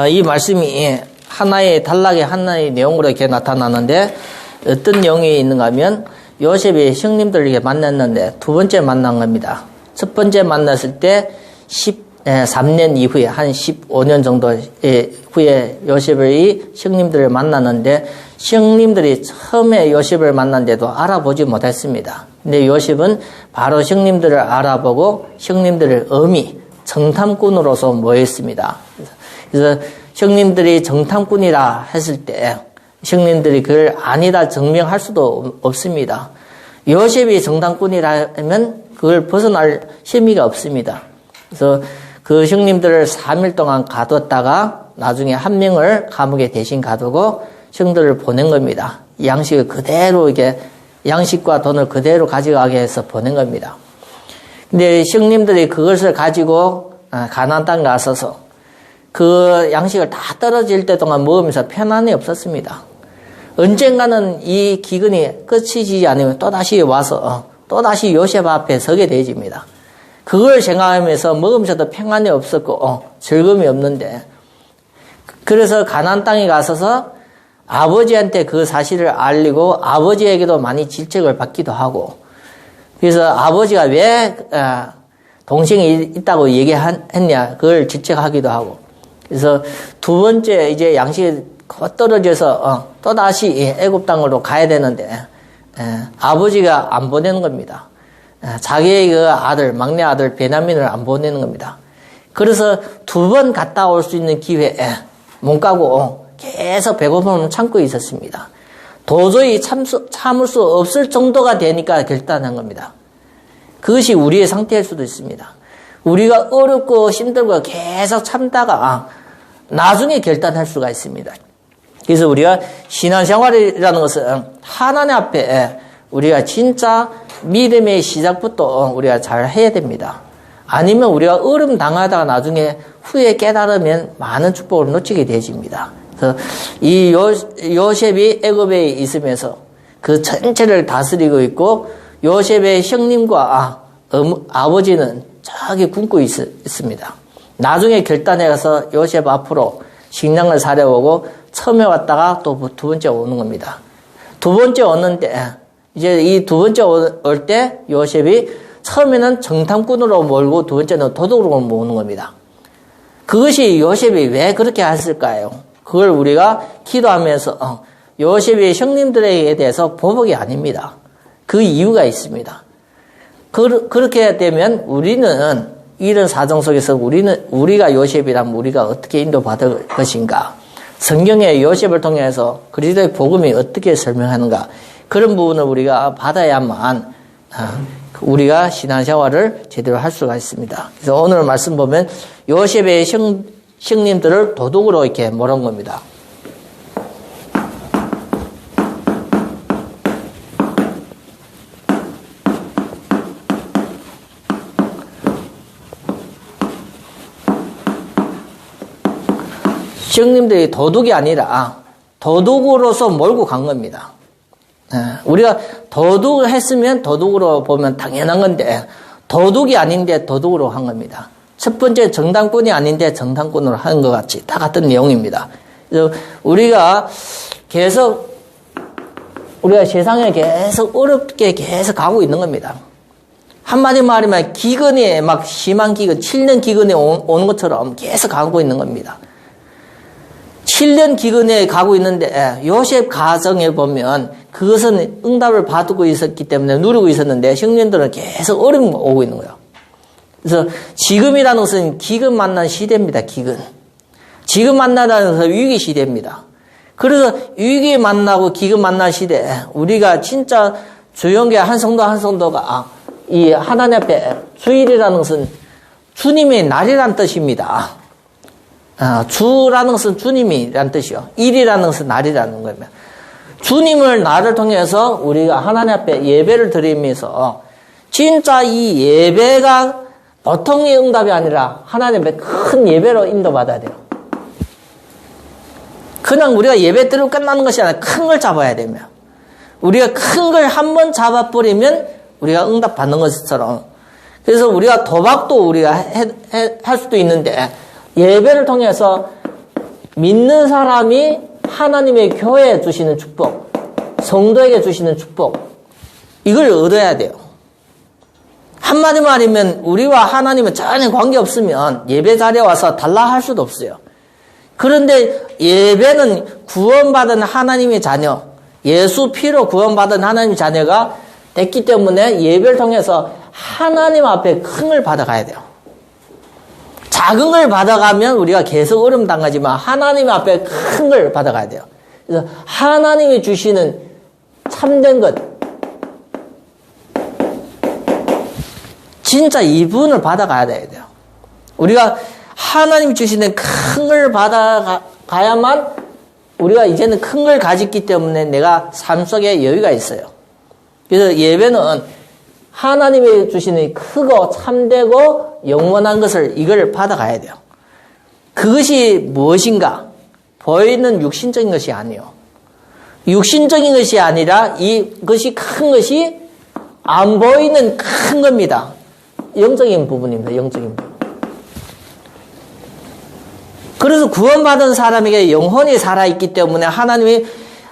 이 말씀이 하나의 단락의 하나의 내용으로 이렇게 나타나는데 어떤 내용이 있는가 하면 요셉이 형님들을 이렇게 만났는데 두 번째 만난 겁니다. 첫 번째 만났을 때 13년 이후에 한 15년 정도 후에 요셉의 형님들을 만났는데 형님들이 처음에 요셉을 만났는데도 알아보지 못했습니다. 근데 요셉은 바로 형님들을 알아보고 형님들을 엄히 정탐꾼으로서 모였습니다. 그래서 형님들이 정탐꾼이라 했을 때 형님들이 그걸 아니다 증명할 수도 없습니다. 요셉이 정탐꾼이라 하면 그걸 벗어날 혐의가 없습니다. 그래서 그 형님들을 3일 동안 가뒀다가 나중에 한 명을 감옥에 대신 가두고 형들을 보낸 겁니다. 양식을 그대로 이게 양식과 돈을 그대로 가져가게 해서 보낸 겁니다. 근데 형님들이 그것을 가지고 가나안 땅에 가서서 그 양식을 다 떨어질 때 동안 먹으면서 편안이 없었습니다. 언젠가는 이 기근이 끝이지 않으면 또다시 와서 또다시 요셉 앞에 서게 되집니다. 그걸 생각하면서 먹으면서도 평안이 없었고 즐거움이 없는데 그래서 가나안 땅에 가서서 아버지한테 그 사실을 알리고 아버지에게도 많이 질책을 받기도 하고 그래서 아버지가 왜 동생이 있다고 얘기했냐 그걸 질책하기도 하고 그래서 두 번째 이제 양식이 떨어져서 또다시 애굽 땅으로 가야 되는데 아버지가 안 보내는 겁니다. 자기의 그 아들 막내 아들 베냐민을 안 보내는 겁니다. 그래서 두 번 갔다 올 수 있는 기회에 못 가고 계속 배고픔을 참고 있었습니다. 도저히 참을 수 없을 정도가 되니까 결단한 겁니다. 그것이 우리의 상태일 수도 있습니다. 우리가 어렵고 힘들고 계속 참다가 나중에 결단할 수가 있습니다. 그래서 우리가 신앙생활이라는 것은 하나님 앞에 우리가 진짜 믿음의 시작부터 우리가 잘 해야 됩니다. 아니면 우리가 어려움 당하다가 나중에 후에 깨달으면 많은 축복을 놓치게 되집니다. 그래서 이 요셉이 애굽에 있으면서 그 전체를 다스리고 있고 요셉의 형님과 아버지는 저기 굶고 있습니다. 나중에 결단해 가서 요셉 앞으로 식량을 사려오고 처음에 왔다가 또 두 번째 오는 겁니다. 두 번째 오는데 이제 이 두 번째 올 때 요셉이 처음에는 정탐꾼으로 몰고 두 번째는 도둑으로 모으는 겁니다. 그것이 요셉이 왜 그렇게 했을까요? 그걸 우리가 기도하면서 요셉의 형님들에 대해서 보복이 아닙니다. 그 이유가 있습니다. 그렇게 되면 우리는 이런 사정 속에서 우리가 요셉이라면 우리가 어떻게 인도받을 것인가? 성경의 요셉을 통해서 그리스도의 복음이 어떻게 설명하는가? 그런 부분을 우리가 받아야만 우리가 신앙생활을 제대로 할 수가 있습니다. 그래서 오늘 말씀 보면 요셉의 형님들을 도둑으로 이렇게 몰은 겁니다. 형님들이 도둑이 아니라 도둑으로서 몰고 간 겁니다. 우리가 도둑을 했으면 도둑으로 보면 당연한 건데 도둑이 아닌데 도둑으로 한 겁니다. 첫 번째 정탐꾼이 아닌데 정탐꾼으로 한 것 같이 다 같은 내용입니다. 그래서 우리가 세상에 계속 어렵게 계속 가고 있는 겁니다. 한마디 말하면 기근이 막 심한 기근, 7년 기근에 오는 것처럼 계속 가고 있는 겁니다. 7년 기근에 가고 있는데 요셉 가정에 보면 그것은 응답을 받고 있었기 때문에 누리고 있었는데 형님들은 계속 어려움이 오고 있는 거예요. 그래서 지금이라는 것은 기근 만난 시대입니다. 지금 만나다는 것은 위기 시대입니다. 그래서 위기 만나고 기근 만난 시대에 우리가 진짜 주영계 한 성도 한 성도가 이 하나님 앞에 주일이라는 것은 주님의 날이란 뜻입니다. 주라는 것은 주님이란 뜻이요. 일이라는 것은 날이라는 겁니다. 주님을 나를 통해서 우리가 하나님 앞에 예배를 드리면서 진짜 이 예배가 보통의 응답이 아니라 하나님의 큰 예배로 인도받아야 돼요. 그냥 우리가 예배 드리고 끝나는 것이 아니라 큰 걸 잡아야 되며 우리가 큰 걸 한 번 잡아버리면 우리가 응답받는 것처럼 그래서 우리가 도박도 우리가 할 수도 있는데 예배를 통해서 믿는 사람이 하나님의 교회에 주시는 축복, 성도에게 주시는 축복, 이걸 얻어야 돼요. 한마디 말이면 우리와 하나님은 전혀 관계없으면 예배 자리에 와서 달라 할 수도 없어요. 그런데 예배는 구원받은 하나님의 자녀, 예수 피로 구원받은 하나님의 자녀가 됐기 때문에 예배를 통해서 하나님 앞에 큰 걸 받아가야 돼요. 작은 걸 받아가면 우리가 계속 어려움 당하지만 하나님 앞에 큰 걸 받아가야 돼요. 그래서 하나님이 주시는 참된 것, 진짜 이분을 받아가야 돼요. 우리가 하나님이 주시는 큰 걸 받아가야만 우리가 이제는 큰 걸 가졌기 때문에 내가 삶 속에 여유가 있어요. 그래서 예배는 하나님이 주시는 크고 참되고 영원한 것을 이걸 받아가야 돼요. 그것이 무엇인가? 보이는 육신적인 것이 아니에요. 육신적인 것이 아니라 이것이 큰 것이 안 보이는 큰 겁니다. 영적인 부분입니다. 영적인 부분. 그래서 구원받은 사람에게 영혼이 살아있기 때문에 하나님이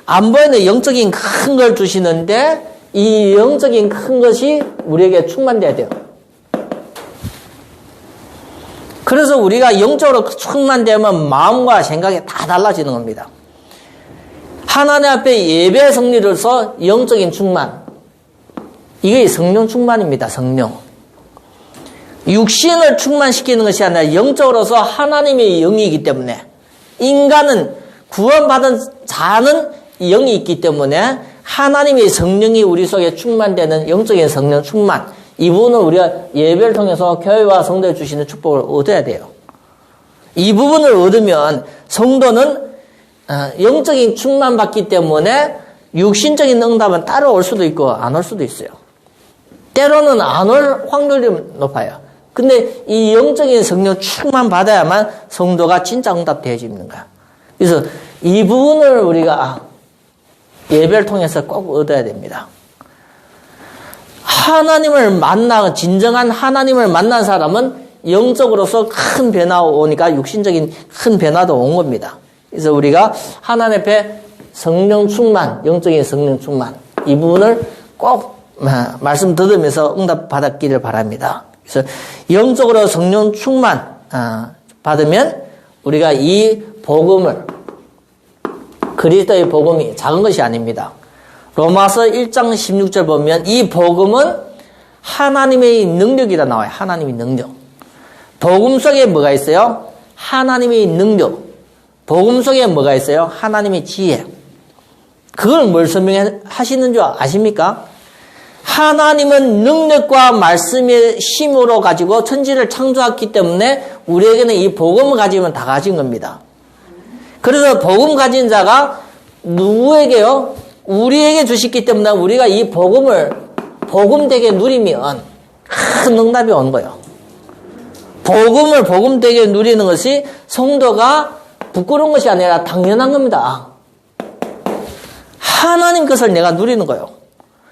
안 보이는 영적인 큰 걸 주시는데 이 영적인 큰 것이 우리에게 충만돼야 돼요. 그래서 우리가 영적으로 충만되면 마음과 생각이 다 달라지는 겁니다. 하나님 앞에 예배 성리로서 영적인 충만. 이게 성령 충만입니다. 성령. 육신을 충만시키는 것이 아니라 영적으로서 하나님의 영이기 때문에 인간은 구원받은 자는 영이 있기 때문에 하나님의 성령이 우리 속에 충만되는 영적인 성령 충만, 이 부분을 우리가 예배를 통해서 교회와 성도에 주시는 축복을 얻어야 돼요. 이 부분을 얻으면 성도는 영적인 충만 받기 때문에 육신적인 응답은 따라올 수도 있고 안 올 수도 있어요. 때로는 안 올 확률이 높아요. 근데 이 영적인 성령 충만 받아야만 성도가 진짜 응답 되어지는 거야. 그래서 이 부분을 우리가 예배를 통해서 꼭 얻어야 됩니다. 진정한 하나님을 만난 사람은 영적으로서 큰 변화가 오니까 육신적인 큰 변화도 온 겁니다. 그래서 우리가 하나님 앞에 성령 충만, 영적인 성령 충만, 이 부분을 꼭 말씀 들으면서 응답 받았기를 바랍니다. 그래서 영적으로 성령 충만 받으면 우리가 이 복음을, 그리스도의 복음이 작은 것이 아닙니다. 로마서 1장 16절 보면 이 복음은 하나님의 능력이라 나와요. 하나님의 능력. 복음 속에 뭐가 있어요? 하나님의 능력. 복음 속에 뭐가 있어요? 하나님의 지혜. 그걸 뭘 설명하시는 줄 아십니까? 하나님은 능력과 말씀의 힘으로 가지고 천지를 창조했기 때문에 우리에게는 이 복음을 가지면 다 가진 겁니다. 그래서 복음 가진 자가 누구에게요? 우리에게 주셨기 때문에 우리가 이 복음을 복음되게 누리면 큰 응답이 오는 거예요. 복음을 복음되게 누리는 것이 성도가 부끄러운 것이 아니라 당연한 겁니다. 하나님 것을 내가 누리는 거예요.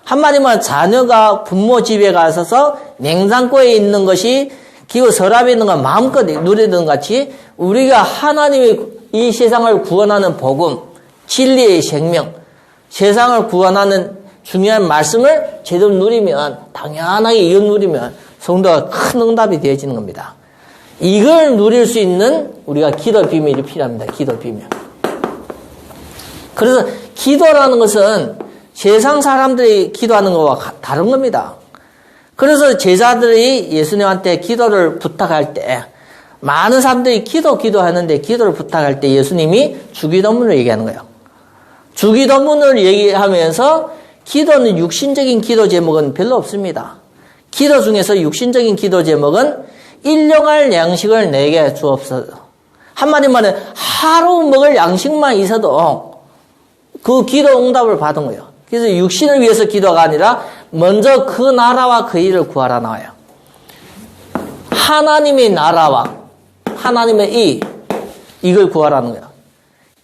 한마디만 자녀가 부모 집에 가서 냉장고에 있는 것이 기호 서랍에 있는 걸 마음껏 누리는 것 같이 우리가 하나님의 이 세상을 구원하는 복음, 진리의 생명, 세상을 구원하는 중요한 말씀을 제대로 누리면, 당연하게 이걸 누리면 성도가 큰 응답이 되어지는 겁니다. 이걸 누릴 수 있는 우리가 기도 비밀이 필요합니다. 기도 비밀. 그래서 기도라는 것은 세상 사람들이 기도하는 것과 다른 겁니다. 그래서 제자들이 예수님한테 기도를 부탁할 때 많은 사람들이 기도하는데 기도를 부탁할 때 예수님이 주기도문을 얘기하는 거예요. 주기도문을 얘기하면서 기도는 육신적인 기도 제목은 별로 없습니다. 기도 중에서 육신적인 기도 제목은 일용할 양식을 내게 주옵소서. 한마디 말은 하루 먹을 양식만 있어도 그 기도 응답을 받은 거예요. 그래서 육신을 위해서 기도가 아니라 먼저 그 나라와 그 일을 구하라 나와요. 하나님의 나라와 하나님의 이걸 구하라는 거예요.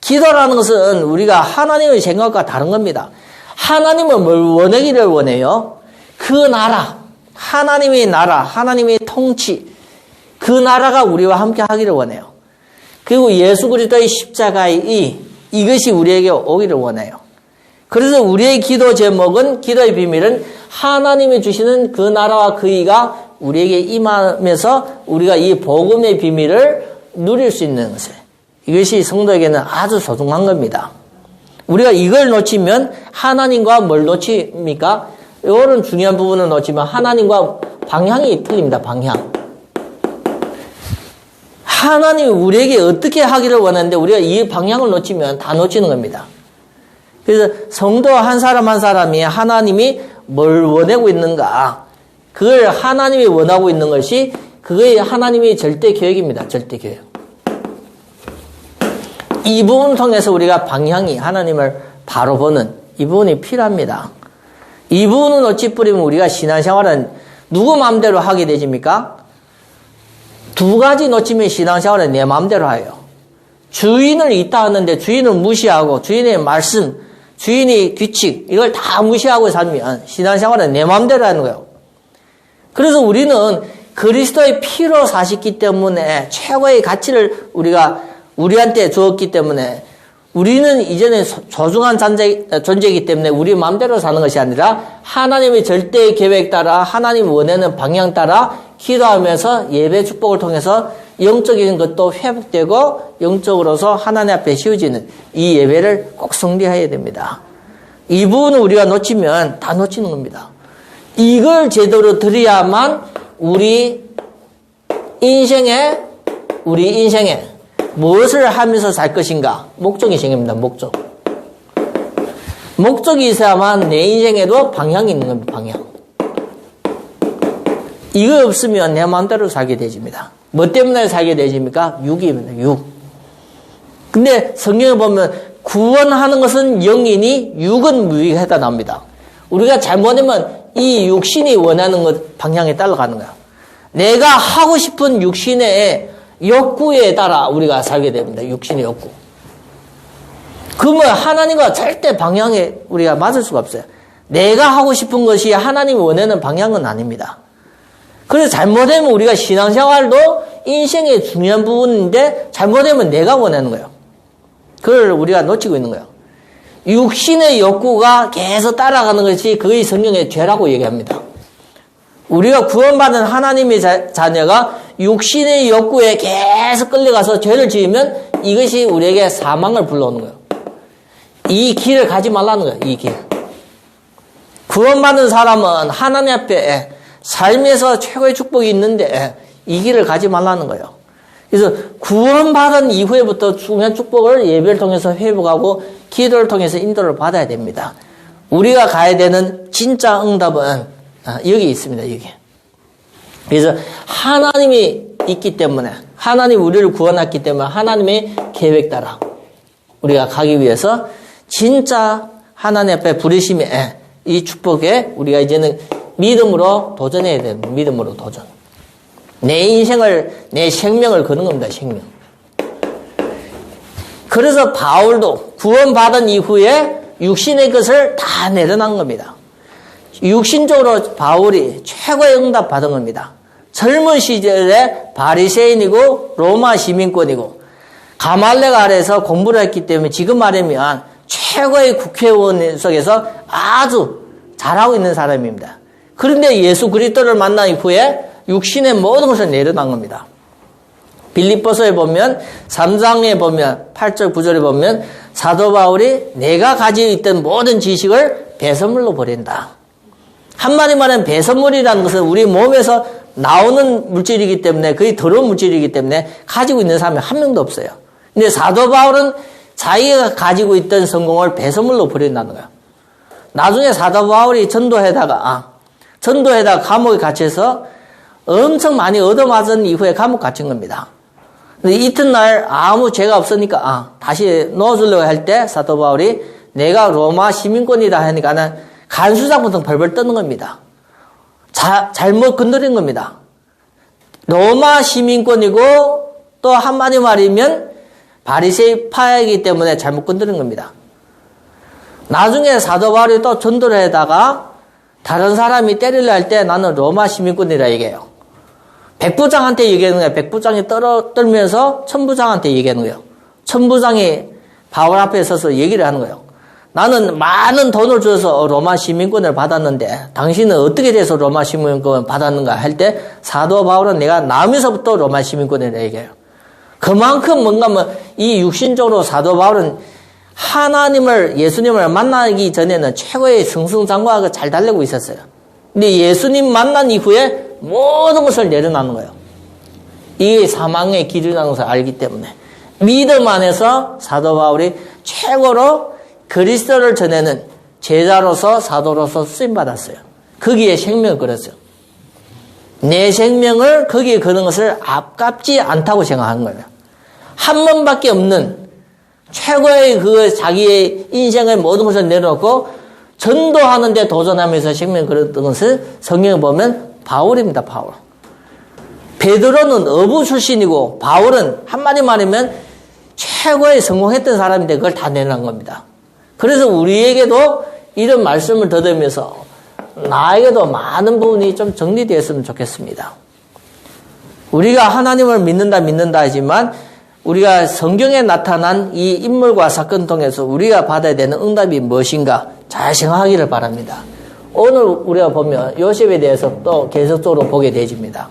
기도라는 것은 우리가 하나님의 생각과 다른 겁니다. 하나님은 뭘 원하기를 원해요? 그 나라, 하나님의 나라, 하나님의 통치, 그 나라가 우리와 함께 하기를 원해요. 그리고 예수 그리스도의 십자가의 이것이 우리에게 오기를 원해요. 그래서 우리의 기도 제목은, 기도의 비밀은 하나님이 주시는 그 나라와 그 의가 우리에게 임하면서 우리가 이 복음의 비밀을 누릴 수 있는 것이에요. 이것이 성도에게는 아주 소중한 겁니다. 우리가 이걸 놓치면 하나님과 뭘 놓칩니까? 이런 중요한 부분을 놓치면 하나님과 방향이 틀립니다. 방향. 하나님이 우리에게 어떻게 하기를 원하는데 우리가 이 방향을 놓치면 다 놓치는 겁니다. 그래서 성도 한 사람 한 사람이 하나님이 뭘 원하고 있는가, 그걸 하나님이 원하고 있는 것이 그게 하나님의 절대 계획입니다. 절대 계획. 이 부분을 통해서 우리가 방향이 하나님을 바로 보는 이 부분이 필요합니다. 이 부분을 놓치 뿌리면 우리가 신앙생활은 누구 마음대로 하게 되십니까? 두 가지 놓치면 신앙생활은 내 마음대로 해요. 주인을 있다 하는데 주인을 무시하고 주인의 말씀, 주인의 규칙 이걸 다 무시하고 살면 신앙생활은 내 마음대로 하는 거예요. 그래서 우리는 그리스도의 피로 사셨기 때문에 최고의 가치를 우리가 우리한테 주었기 때문에 우리는 이제는 소중한 존재이기 때문에 우리 마음대로 사는 것이 아니라 하나님의 절대 계획 따라 하나님 원하는 방향 따라 기도하면서 예배 축복을 통해서 영적인 것도 회복되고 영적으로서 하나님 앞에 씌워지는 이 예배를 꼭 성리해야 됩니다. 이 부분을 우리가 놓치면 다 놓치는 겁니다. 이걸 제대로 드려야만 우리 인생에 무엇을 하면서 살 것인가? 목적이 생깁니다. 목적이 있어야만 내 인생에도 방향이 있는 겁니다. 방향. 이거 없으면 내 마음대로 살게 되집니다. 뭐 때문에 살게 되십니까? 육입니다. 육. 근데 성경에 보면 구원하는 것은 영이니 육은 무익하다 나옵니다. 우리가 잘못하면 이 육신이 원하는 것 방향에 따라가는 거야. 내가 하고 싶은 육신의 욕구에 따라 우리가 살게 됩니다. 육신의 욕구. 그러면 하나님과 절대 방향에 우리가 맞을 수가 없어요. 내가 하고 싶은 것이 하나님이 원하는 방향은 아닙니다. 그래서 잘못하면 우리가 신앙생활도 인생의 중요한 부분인데 잘못하면 내가 원하는 거예요. 그걸 우리가 놓치고 있는 거예요. 육신의 욕구가 계속 따라가는 것이 그의 성경의 죄라고 얘기합니다. 우리가 구원받은 하나님의 자녀가 육신의 욕구에 계속 끌려가서 죄를 지으면 이것이 우리에게 사망을 불러오는 거예요. 이 길을 가지 말라는 거예요. 이 길. 구원받은 사람은 하나님 앞에 삶에서 최고의 축복이 있는데 이 길을 가지 말라는 거예요. 그래서 구원받은 이후에부터 중요한 축복을 예배를 통해서 회복하고 기도를 통해서 인도를 받아야 됩니다. 우리가 가야 되는 진짜 응답은 여기 있습니다. 여기. 그래서 하나님이 있기 때문에 하나님이 우리를 구원했기 때문에 하나님의 계획 따라 우리가 가기 위해서 진짜 하나님 앞에 부르심에 이 축복에 우리가 이제는 믿음으로 도전해야 됩니다. 믿음으로 도전. 내 인생을, 내 생명을 거는 겁니다. 생명. 그래서 바울도 구원받은 이후에 육신의 것을 다 내려놓은 겁니다. 육신적으로 바울이 최고의 응답 받은 겁니다. 젊은 시절에 바리새인이고 로마 시민권이고 가말렉 아래에서 공부를 했기 때문에 지금 말하면 최고의 국회의원 속에서 아주 잘하고 있는 사람입니다. 그런데 예수 그리스도를 만난 이후에 육신의 모든 것을 내려놓은 겁니다. 빌립보서에 보면 3장에 보면 8절 9절에 보면 사도 바울이 내가 가지고 있던 모든 지식을 배설물로 버린다. 한마디 말하면 배설물이라는 것은 우리 몸에서 나오는 물질이기 때문에 거의 더러운 물질이기 때문에 가지고 있는 사람이 한 명도 없어요. 근데 사도 바울은 자기가 가지고 있던 성공을 배설물로 버린다는 거예요. 나중에 사도 바울이 전도에다가 감옥에 갇혀서 엄청 많이 얻어맞은 이후에 감옥 갇힌 겁니다. 근데 이튿날 아무 죄가 없으니까 다시 넣어주려고 할 때 사도 바울이 내가 로마 시민권이다 하니까는 간수장부터 벌벌 떠는 겁니다. 잘못 건드린 겁니다. 로마 시민권이고 또 한마디 말이면 바리새인 파이기 때문에 잘못 건드린 겁니다. 나중에 사도 바울이 또 전도를 하다가 다른 사람이 때리려 할 때 나는 로마 시민권이라 얘기해요. 백부장한테 얘기하는 거예요. 백부장이 떨면서 천부장한테 얘기하는 거예요. 천부장이 바울 앞에 서서 얘기를 하는 거예요. 나는 많은 돈을 줘서 로마 시민권을 받았는데 당신은 어떻게 돼서 로마 시민권을 받았는가 할 때 사도 바울은 내가 나오면서부터 로마 시민권을 얘기해요. 그만큼 뭔가 이 육신적으로 사도 바울은 하나님을 예수님을 만나기 전에는 최고의 승승장구하고 잘 달리고 있었어요. 근데 예수님 만난 이후에 모든 것을 내려놓는 거예요. 이게 사망의 길이라는 것을 알기 때문에 믿음 안에서 사도 바울이 최고로 그리스도를 전하는 제자로서 사도로서 쓰임받았어요. 거기에 생명을 걸었어요. 내 생명을 거기에 거는 것을 아깝지 않다고 생각한 거예요. 한 번밖에 없는 최고의 그 자기의 인생의 모든 것을 내려놓고 전도하는데 도전하면서 생명을 걸었던 것을 성경에 보면 바울입니다. 바울. 베드로는 어부 출신이고 바울은 한마디 말하면 최고의 성공했던 사람인데 그걸 다 내놓은 겁니다. 그래서 우리에게도 이런 말씀을 들으면서 나에게도 많은 부분이 좀 정리되었으면 좋겠습니다. 우리가 하나님을 믿는다 하지만 우리가 성경에 나타난 이 인물과 사건 통해서 우리가 받아야 되는 응답이 무엇인가 잘 생각하기를 바랍니다. 오늘 우리가 보면 요셉에 대해서 또 계속적으로 보게 되집니다.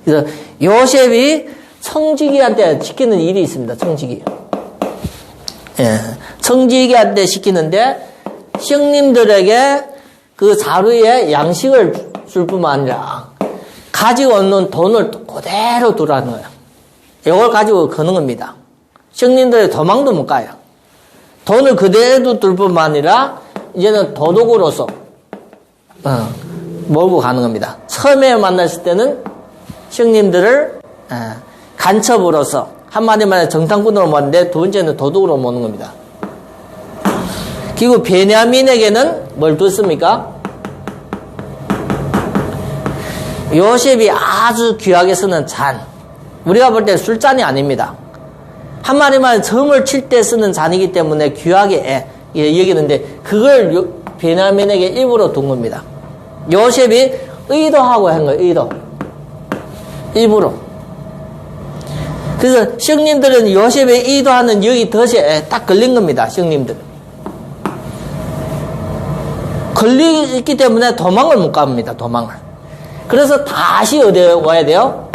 그래서 요셉이 청지기한테 시키는 일이 있습니다. 청지기. 예. 청지기한테 시키는데 형님들에게 그 자루에 양식을 줄 뿐만 아니라 가지고 오는 돈을 그대로 두라는 거예요. 이걸 가지고 거는 겁니다. 형님들의 도망도 못 가요. 돈을 그대로 둘 뿐만 아니라 이제는 도둑으로서 몰고 가는 겁니다. 처음에 만났을 때는 형님들을 간첩으로서 한마디 말해 정탐꾼으로 모았는데 두 번째는 도둑으로 모는 겁니다. 그리고 베냐민에게는 뭘 뒀습니까? 요셉이 아주 귀하게 쓰는 잔. 우리가 볼 때 술잔이 아닙니다. 한마디 말해 점을 칠 때 쓰는 잔이기 때문에 귀하게 여기는데 그걸 베냐민에게 일부러 둔 겁니다. 요셉이 의도하고 한 거예요. 의도. 일부러. 그래서 형님들은 요셉의 의도하는 여기 덫에 딱 걸린 겁니다. 형님들은. 걸리기 때문에 도망을 못 갑니다. 도망을. 그래서 다시 어디에 와야 돼요?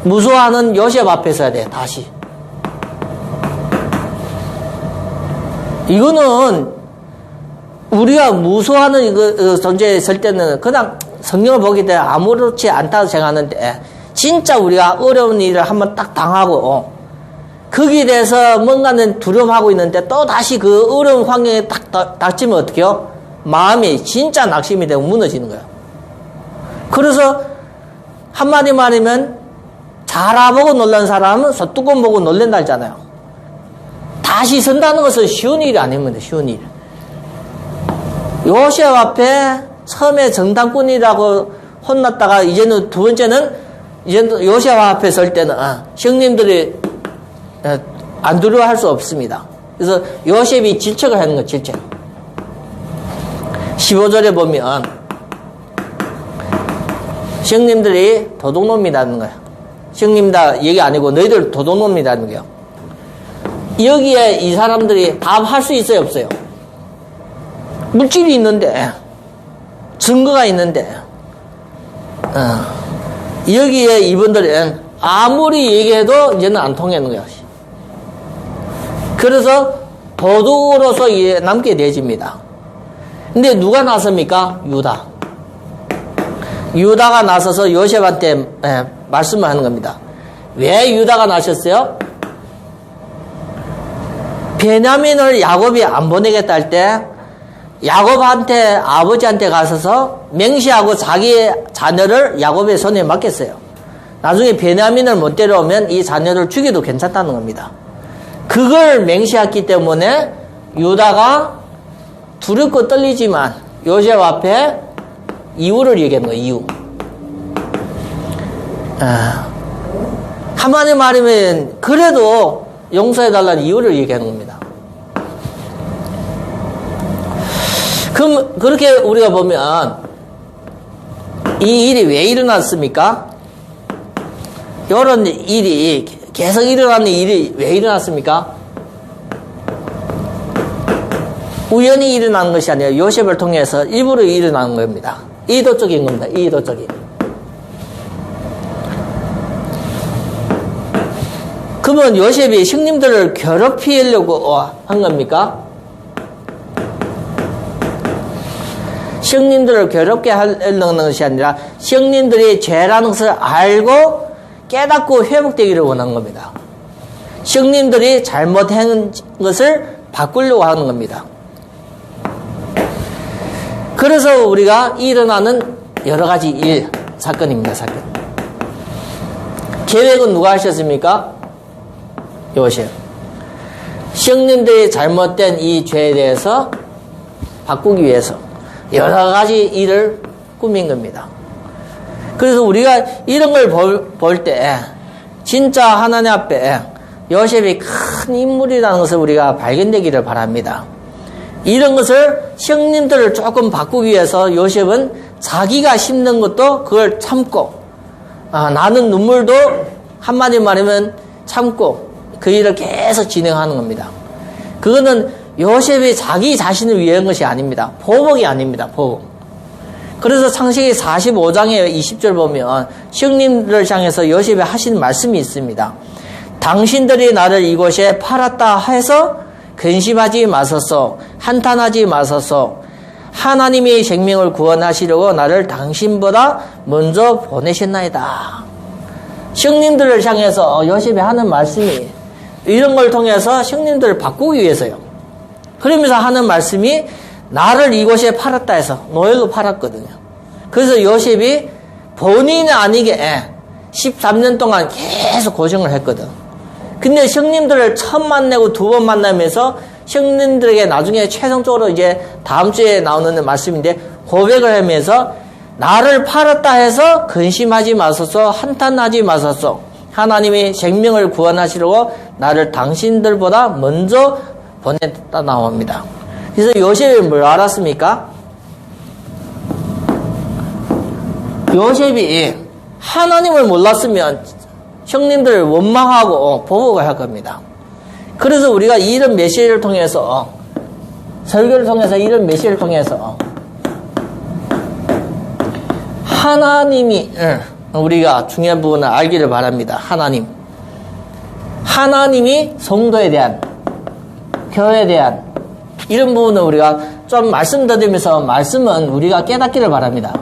무서워하는 요셉 앞에 서야 돼요. 다시. 이거는 우리가 무서워하는 이거 존재에 설 때는 그냥 성경을 보기 때문에 아무렇지 않다고 생각하는데 진짜 우리가 어려운 일을 한번 딱 당하고 거기에 대해서 뭔가는 두려움하고 있는데 또 다시 그 어려운 환경에 딱 닥치면 어떻게 해요? 마음이 진짜 낙심이 되고 무너지는 거예요. 그래서 한마디 말하면 자라보고 놀란 사람은 소뚜껑 보고 놀란다 했잖아요. 다시 선다는 것은 쉬운 일이 아닙니다. 쉬운 일. 요셉 앞에 처음에 정탐꾼이라고 혼났다가 이제는 두 번째는 이제는 요셉 앞에 설 때는 형님들이 안 두려워할 수 없습니다. 그래서 요셉이 질책을 하는 거예요. 질책. 15절에 보면 형님들이 도둑놈이라는 거예요. 형님다 얘기 아니고 너희들 도둑놈이라는 거예요. 여기에 이 사람들이 답할 수 있어요? 없어요? 물질이 있는데 증거가 있는데 여기에 이분들은 아무리 얘기해도 이제는 안 통하는 거예요. 그래서 도둑으로서 남게 되집니다. 근데 누가 나섭니까? 유다. 유다가 나서서 요셉한테 말씀을 하는 겁니다. 왜 유다가 나셨어요? 베냐민을 야곱이 안 보내겠다 할 때 야곱한테 아버지한테 가서서 맹세하고 자기의 자녀를 야곱의 손에 맡겼어요. 나중에 베냐민을 못 데려오면 이 자녀를 죽여도 괜찮다는 겁니다. 그걸 맹세했기 때문에 유다가 두렵고 떨리지만 요셉 앞에 이유를 얘기하는 거예요. 이유. 한마디 말하면 그래도 용서해달라는 이유를 얘기하는 겁니다. 그럼 그렇게 우리가 보면 이 일이 왜 일어났습니까? 이런 일이 계속 일어나는 일이 왜 일어났습니까? 우연히 일어나는 것이 아니라 요셉을 통해서 일부러 일어나는 겁니다. 의도적인 겁니다. 의도적인. 그러면 요셉이 형님들을 괴롭히려고 한 겁니까? 형님들을 괴롭게 하려는 것이 아니라 형님들이 죄라는 것을 알고 깨닫고 회복되기를 원한 겁니다. 형님들이 잘못한 것을 바꾸려고 하는 겁니다. 그래서 우리가 일어나는 여러 가지 일, 사건입니다. 사건. 계획은 누가 하셨습니까? 요셉. 형님들이 잘못된 이 죄에 대해서 바꾸기 위해서 여러 가지 일을 꾸민 겁니다. 그래서 우리가 이런 걸 볼 때 진짜 하나님 앞에 요셉이 큰 인물이라는 것을 우리가 발견되기를 바랍니다. 이런 것을 형님들을 조금 바꾸기 위해서 요셉은 자기가 힘든 것도 그걸 참고 나는 눈물도 한마디 말하면 참고 그 일을 계속 진행하는 겁니다. 그거는 요셉이 자기 자신을 위한 것이 아닙니다. 보복이 아닙니다. 보복. 그래서 창세기 45장의 20절 보면 형님들을 향해서 요셉이 하신 말씀이 있습니다. 당신들이 나를 이곳에 팔았다 해서 근심하지 마소서, 한탄하지 마소서. 하나님이 생명을 구원하시려고 나를 당신보다 먼저 보내셨나이다. 형님들을 향해서 요셉이 하는 말씀이 이런 걸 통해서 형님들을 바꾸기 위해서요. 그러면서 하는 말씀이 나를 이곳에 팔았다 해서 노예로 팔았거든요. 그래서 요셉이 본인이 아니게 13년 동안 계속 고생을 했거든. 근데 형님들을 처음 만나고 두 번 만나면서 형님들에게 나중에 최종적으로 이제 다음 주에 나오는 말씀인데 고백을 하면서 나를 팔았다 해서 근심하지 마소서, 한탄하지 마소서. 하나님이 생명을 구원하시려고 나를 당신들보다 먼저 보냈다 나옵니다. 그래서 요셉이 뭘 알았습니까? 요셉이 하나님을 몰랐으면 형님들을 원망하고 보복을 할 겁니다. 그래서 우리가 이런 메시지를 통해서 설교를 통해서 이런 메시지를 통해서 하나님이 우리가 중요한 부분을 알기를 바랍니다. 하나님이 성도에 대한 교회에 대한 이런 부분을 우리가 좀 말씀드리면서 말씀은 우리가 깨닫기를 바랍니다.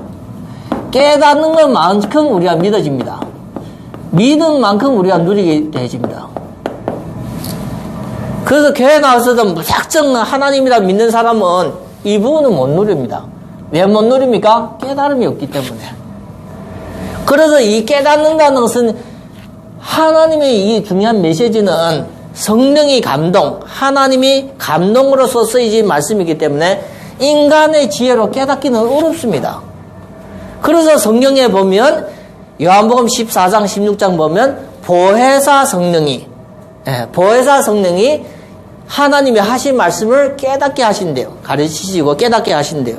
깨닫는 것만큼 우리가 믿어집니다. 믿은 만큼 우리가 누리게 되어집니다. 그래서 교회 나와서도 무작정 하나님이라 믿는 사람은 이 부분은 못 누립니다. 왜 못 누립니까? 깨달음이 없기 때문에. 그래서 이 깨닫는다는 것은 하나님의 이 중요한 메시지는 성령이 감동, 하나님이 감동으로서 쓰여진 말씀이기 때문에 인간의 지혜로 깨닫기는 어렵습니다. 그래서 성경에 보면 요한복음 14장 16장 보면 보혜사 성령이 하나님이 하신 말씀을 깨닫게 하신대요. 가르치시고 깨닫게 하신대요.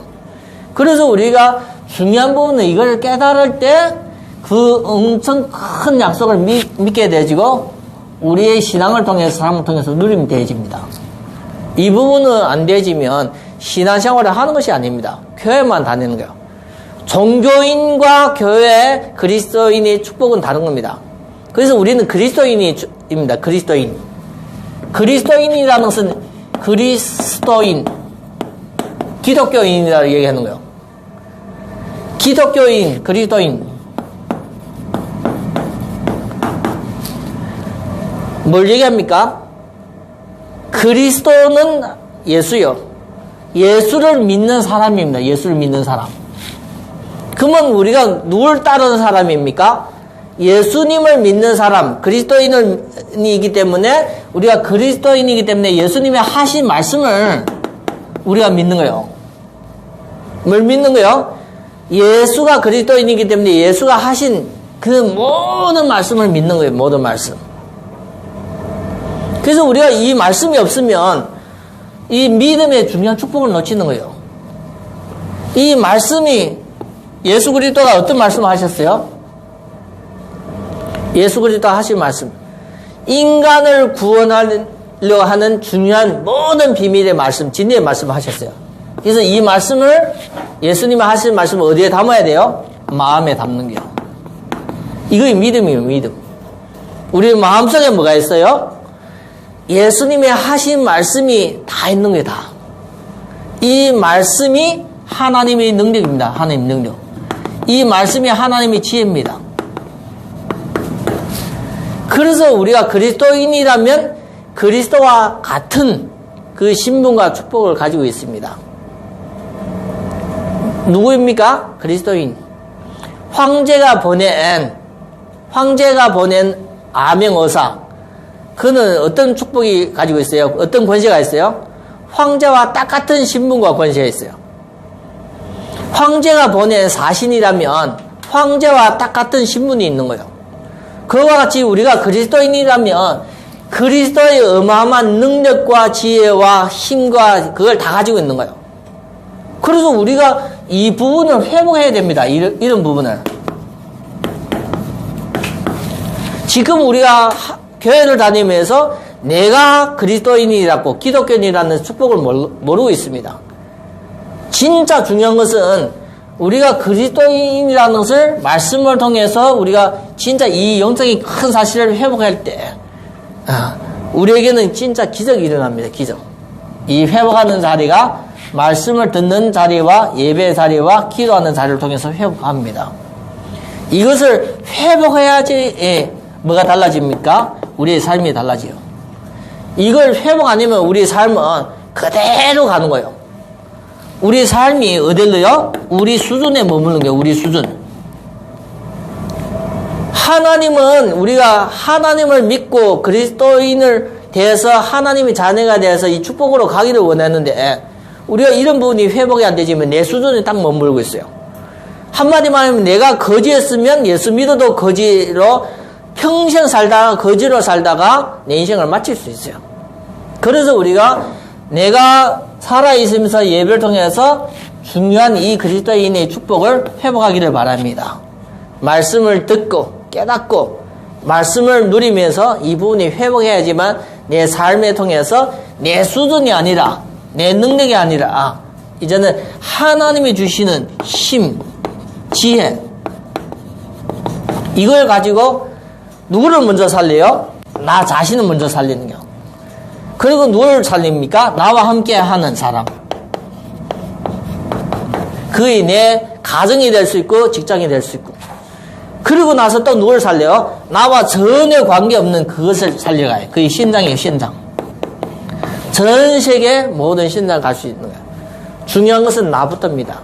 그래서 우리가 중요한 부분은 이걸 깨달을 때 그 엄청 큰 약속을 믿게 되지고 우리의 신앙을 통해서 사람을 통해서 누리면 되어집니다. 이 부분은 안 되어지면 신앙생활을 하는 것이 아닙니다. 교회만 다니는 거예요. 종교인과 교회 그리스도인의 축복은 다른 겁니다. 그래서 우리는 그리스도인입니다. 그리스도인. 그리스도인이라는 것은 그리스도인, 기독교인이라고 얘기하는 거예요. 기독교인, 그리스도인. 뭘 얘기합니까? 그리스도는 예수요. 예수를 믿는 사람입니다. 예수를 믿는 사람. 그러면 우리가 누굴 따르는 사람입니까? 예수님을 믿는 사람, 그리스도인이기 때문에 우리가 그리스도인이기 때문에 예수님의 하신 말씀을 우리가 믿는 거예요. 뭘 믿는 거예요? 예수가 그리스도인이기 때문에 예수가 하신 그 모든 말씀을 믿는 거예요. 모든 말씀. 그래서 우리가 이 말씀이 없으면 이 믿음의 중요한 축복을 놓치는 거예요. 이 말씀이 예수 그리스도가 어떤 말씀을 하셨어요? 예수 그리스도 하신 말씀. 인간을 구원하려 하는 중요한 모든 비밀의 말씀, 진리의 말씀을 하셨어요. 그래서 이 말씀을, 예수님이 하신 말씀을 어디에 담아야 돼요? 마음에 담는 게요. 이거이 믿음이에요, 믿음. 우리 마음속에 뭐가 있어요? 예수님이 하신 말씀이 다 있는 거예요, 다. 이 말씀이 하나님의 능력입니다. 하나님의 능력. 이 말씀이 하나님의 지혜입니다. 그래서 우리가 그리스도인이라면 그리스도와 같은 그 신분과 축복을 가지고 있습니다. 누구입니까? 그리스도인. 황제가 보낸 아명어사. 그는 어떤 축복이 가지고 있어요? 어떤 권세가 있어요? 황제와 똑같은 신분과 권세가 있어요. 황제가 보낸 사신이라면 황제와 똑같은 신분이 있는 거예요. 그와 같이 우리가 그리스도인이라면 그리스도의 어마어마한 능력과 지혜와 힘과 그걸 다 가지고 있는 거예요. 그래서 우리가 이 부분을 회복해야 됩니다. 이런 부분을. 지금 우리가 교회를 다니면서 내가 그리스도인이라고 기독교인이라는 축복을 모르고 있습니다. 진짜 중요한 것은 우리가 그리스도인이라는 것을 말씀을 통해서 우리가 진짜 이 영적인 큰 사실을 회복할 때 우리에게는 진짜 기적이 일어납니다. 기적. 이 회복하는 자리가 말씀을 듣는 자리와 예배 자리와 기도하는 자리를 통해서 회복합니다. 이것을 회복해야지 뭐가 달라집니까? 우리의 삶이 달라져요. 이걸 회복 아니면 우리의 삶은 그대로 가는 거예요. 우리 삶이 어딜로요? 우리 수준에 머무는 거예요. 우리 수준. 하나님은 우리가 하나님을 믿고 그리스도인을 대해서 하나님의 자녀가 되어서 이 축복으로 가기를 원했는데 우리가 이런 부분이 회복이 안 되지만 내 수준에 딱 머물고 있어요. 한마디 말하면 내가 거지였으면 예수 믿어도 거지로 평생 살다가 거지로 살다가 내 인생을 마칠 수 있어요. 그래서 우리가 내가 살아있으면서 예배를 통해서 중요한 이 그리스도인의 축복을 회복하기를 바랍니다. 말씀을 듣고 깨닫고 말씀을 누리면서 이 부분이 회복해야지만 내 삶에 통해서 내 수준이 아니라 내 능력이 아니라 이제는 하나님이 주시는 힘, 지혜 이걸 가지고 누구를 먼저 살려요? 나 자신을 먼저 살리는 거. 그리고 누구를 살립니까? 나와 함께 하는 사람. 그의 내 가정이 될 수 있고 직장이 될 수 있고. 그리고 나서 또 누구를 살려요? 나와 전혀 관계없는 그것을 살려가요. 그의 신장이에요. 신장. 전 세계 모든 신장을 갈 수 있는 거예요. 중요한 것은 나부터입니다.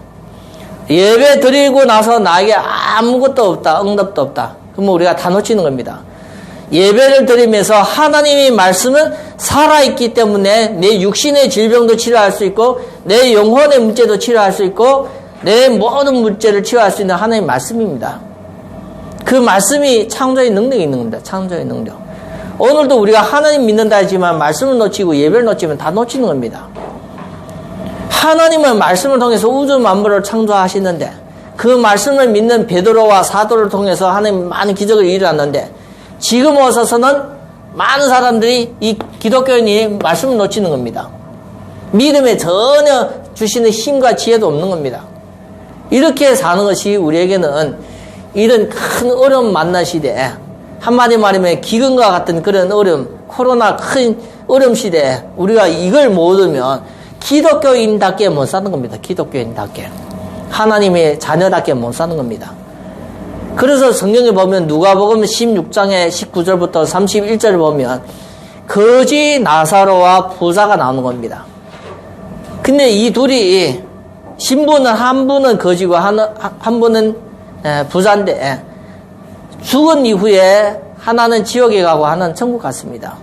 예배 드리고 나서 나에게 아무것도 없다. 응답도 없다. 그러면 우리가 다 놓치는 겁니다. 예배를 드리면서 하나님의 말씀은 살아있기 때문에 내 육신의 질병도 치료할 수 있고 내 영혼의 문제도 치료할 수 있고 내 모든 문제를 치료할 수 있는 하나님의 말씀입니다. 그 말씀이 창조의 능력이 있는 겁니다. 창조의 능력. 오늘도 우리가 하나님 믿는다 하지만 말씀을 놓치고 예배를 놓치면 다 놓치는 겁니다. 하나님은 말씀을 통해서 우주 만물을 창조하시는데 그 말씀을 믿는 베드로와 사도를 통해서 하나님 많은 기적을 일어났는데 지금 와서는 많은 사람들이 이 기독교인이 말씀을 놓치는 겁니다. 믿음에 전혀 주시는 힘과 지혜도 없는 겁니다. 이렇게 사는 것이 우리에게는 이런 큰 어려움 만난 시대에 한마디 말하면 기근과 같은 그런 어려움, 코로나 큰 어려움 시대에 우리가 이걸 못 얻으면 기독교인답게 못 사는 겁니다. 기독교인답게. 하나님의 자녀답게 못 사는 겁니다. 그래서 성경에 보면 누가복음 16장의 19절부터 31절을 보면 거지 나사로와 부자가 나오는 겁니다. 근데 이 둘이 신부는 한 분은 거지고 한 분은 부자인데 죽은 이후에 하나는 지옥에 가고 하나는 천국 갔습니다.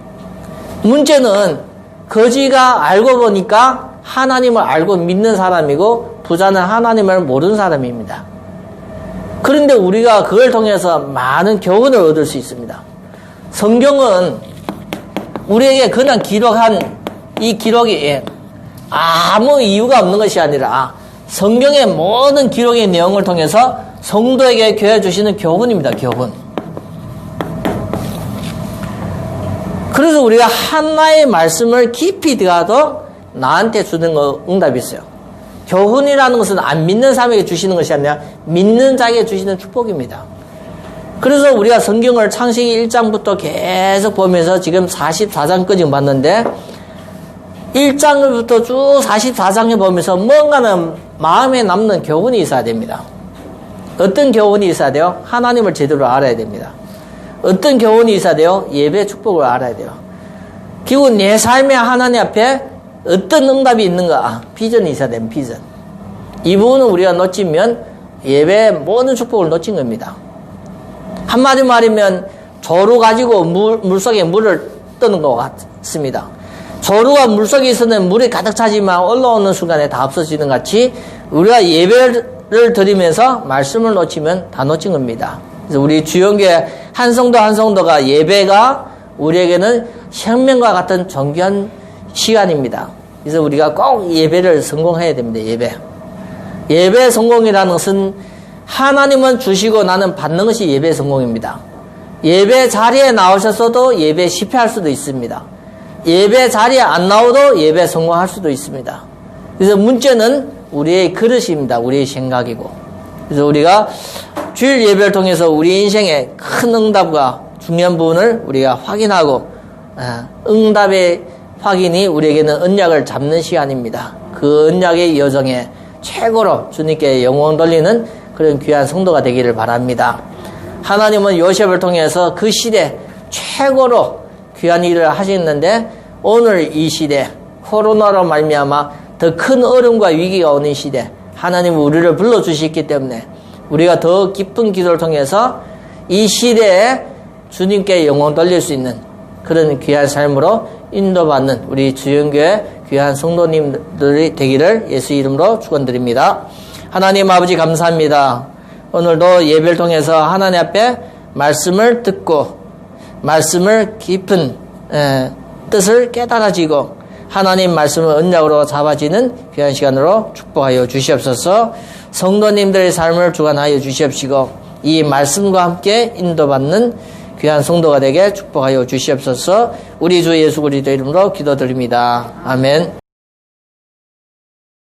문제는 거지가 알고 보니까 하나님을 알고 믿는 사람이고 부자는 하나님을 모르는 사람입니다. 그런데 우리가 그걸 통해서 많은 교훈을 얻을 수 있습니다. 성경은 우리에게 그냥 기록한 이 기록이 아무 이유가 없는 것이 아니라 성경의 모든 기록의 내용을 통해서 성도에게 교회 주시는 교훈입니다. 교훈. 그래서 우리가 하나의 말씀을 깊이 들어가도 나한테 주는 거 응답이 있어요. 교훈이라는 것은 안 믿는 사람에게 주시는 것이 아니라 믿는 자에게 주시는 축복입니다. 그래서 우리가 성경을 창세기 1장부터 계속 보면서 지금 44장까지 봤는데 1장부터 쭉 44장에 보면서 뭔가는 마음에 남는 교훈이 있어야 됩니다. 어떤 교훈이 있어야 돼요? 하나님을 제대로 알아야 됩니다. 어떤 교훈이 있어야 돼요? 예배 축복을 알아야 돼요. 결국 내 삶의 하나님 앞에 어떤 응답이 있는가? 비전이 있어야 됩니다. 비전. 이 부분을 우리가 놓치면 예배의 모든 축복을 놓친 겁니다. 한마디 말이면 조루 가지고 물속에 물을 떠는 것 같습니다. 조루가 물속에 있었는데 물이 가득 차지만 올라오는 순간에 다 없어지는 것 같이 우리가 예배를 드리면서 말씀을 놓치면 다 놓친 겁니다. 그래서 우리 주영교회 한 성도 한 성도가 예배가 우리에게는 생명과 같은 존귀한 시간입니다. 그래서 우리가 꼭 예배를 성공해야 됩니다. 예배 성공이라는 것은 하나님은 주시고 나는 받는 것이 예배 성공입니다. 예배 자리에 나오셨어도 예배 실패할 수도 있습니다. 예배 자리에 안 나오도 예배 성공할 수도 있습니다. 그래서 문제는 우리의 그릇입니다. 우리의 생각이고. 그래서 우리가 주일 예배를 통해서 우리 인생의 큰 응답과 중요한 부분을 우리가 확인하고 응답의 확인이 우리에게는 언약을 잡는 시간입니다. 그 언약의 여정에 최고로 주님께 영광 돌리는 그런 귀한 성도가 되기를 바랍니다. 하나님은 요셉을 통해서 그 시대 최고로 귀한 일을 하셨는데 오늘 이 시대 코로나로 말미암아 더 큰 어려움과 위기가 오는 시대 하나님은 우리를 불러주셨기 때문에 우리가 더 기쁜 기도를 통해서 이 시대에 주님께 영광 돌릴 수 있는 그런 귀한 삶으로 인도받는 우리 주영교회 귀한 성도님들이 되기를 예수 이름으로 축원드립니다. 하나님 아버지 감사합니다. 오늘도 예배를 통해서 하나님 앞에 말씀을 듣고 말씀을 깊은 뜻을 깨달아지고 하나님 말씀을 언약으로 잡아지는 귀한 시간으로 축복하여 주시옵소서. 성도님들의 삶을 주관하여 주시옵시고 이 말씀과 함께 인도받는 귀한 성도가 되게 축복하여 주시옵소서. 우리 주 예수 그리스도 이름으로 기도드립니다. 아멘.